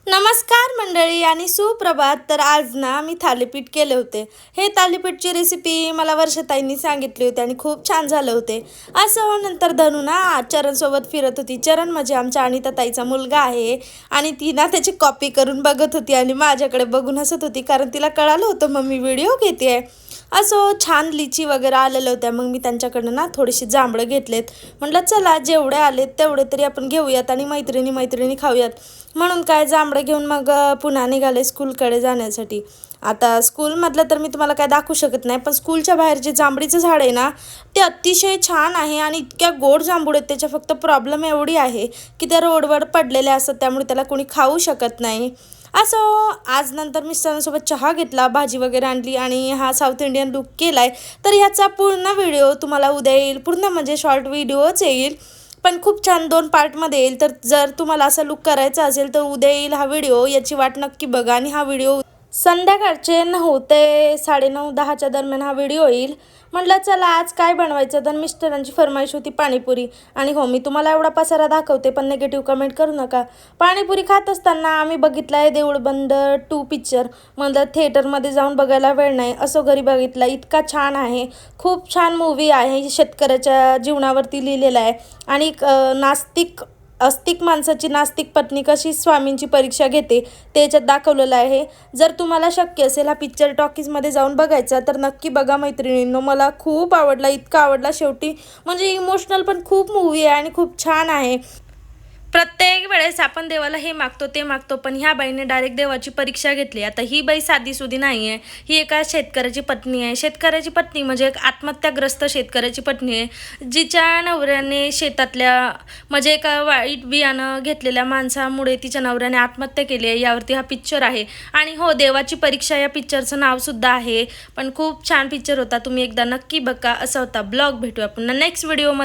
नमस्कार मंडळी आणि सुप्रभात. तर आज ना मी थालीपीठ केले होते. हे थालीपीठची रेसिपी मला वर्षाताईंनी सांगितली होती आणि खूप छान झाले होते. असं नंतर धनू ना चरणसोबत फिरत होती. चरण म्हणजे आमच्या अनिता ताईचा मुलगा आहे आणि ती ना त्याची कॉपी करून बघत होती आणि माझ्याकडे बघून हसत होती, कारण तिला कळालं होतं मम्मी व्हिडिओ घेते. असं छान लिची वगैरे आलेल्या होत्या. मग मी त्यांच्याकडनं ना थोडीशी जांभळं घेतलेत. म्हटलं चला जेवढे आलेत तेवढे तरी आपण घेऊयात आणि मैत्रिणी मैत्रिणी खाऊयात. म्हणून काय जांभळं घेऊन मग पुन्हा निघाले स्कूलकडे जाण्यासाठी. आता स्कूलमधलं तर मी तुम्हाला काय दाखवू शकत नाही, पण स्कूलच्या बाहेर जे जांभळीचं झाड आहे ना, ते अतिशय छान आहे आणि इतक्या गोड जांभूळ आहेत. त्याच्या फक्त प्रॉब्लेम एवढी आहे की त्या रोडवर पडलेल्या असतात, त्यामुळे त्याला कोणी खाऊ शकत नाही. असं आज नंतर मिस्टरांसोबत चहा घेतला, भाजी वगैरे आणली आणि हा साऊथ इंडियन लूक केलाय. तर ह्याचा पूर्ण व्हिडिओ तुम्हाला उद्या येईल, पूर्ण म्हणजे शॉर्ट व्हिडिओच येईल, पण खूप छान 2 पार्टमध्ये येईल. तर जर तुम्हाला असा लूक करायचा असेल तर उद्या येईल हा व्हिडिओ, याची वाट नक्की बघा. आणि हा व्हिडिओ संध्याकाळचे 9 ते 9:30 10च्या दरम्यान हा व्हिडिओ येईल. म्हटलं चला आज काय बनवायचं, तर मिस्टरांची फरमाईश होती पाणीपुरी. आणि हो, मी तुम्हाला एवढा पसारा दाखवते पण नेगेटिव्ह कमेंट करू नका. पाणीपुरी खात असताना आम्ही बघितला आहे देऊळ बंद 2 पिक्चर. म्हणलं थिएटरमध्ये जाऊन बघायला वेळ नाही, असं घरी बघितला. इतका छान आहे, खूप छान मूवी आहे. शेतकऱ्याच्या जीवनावरती लिहिलेला आहे आणि आस्तिक माणसाची नास्तिक पत्नी कशी स्वामींची परीक्षा घेते ते याच्यात दाखवलेलं आहे. जर तुम्हाला शक्य असेल हा पिक्चर टॉकीजमध्ये जाऊन बघायचा तर नक्की बघा मैत्रिणींनो. मला खूप आवडला, इतका आवडला शेवटी, म्हणजे इमोशनल पण खूप मूवी आहे आणि खूप छान आहे. प्रत्येक वेळेस आपण देवाला हे मागतो ते मागतो, पण ह्या बाईने डायरेक्ट देवाची परीक्षा घेतली. आता ही बाई साधीसुधी नाही आहे, ही एका शेतकऱ्याची पत्नी आहे. शेतकऱ्याची पत्नी म्हणजे एक आत्महत्याग्रस्त शेतकऱ्याची पत्नी आहे, जिच्या नवऱ्याने शेतातल्या म्हणजे एका वाईट बियाणं घेतलेल्या माणसामुळे तिच्या नवऱ्याने आत्महत्या केली आहे. यावरती हा पिक्चर आहे. आणि हो, देवाची परीक्षा या पिक्चरचं नावसुद्धा आहे. पण खूप छान पिक्चर होता, तुम्ही एकदा नक्की बघा. असा होता ब्लॉग. भेटूया पुन्हा नेक्स्ट व्हिडिओमध्ये.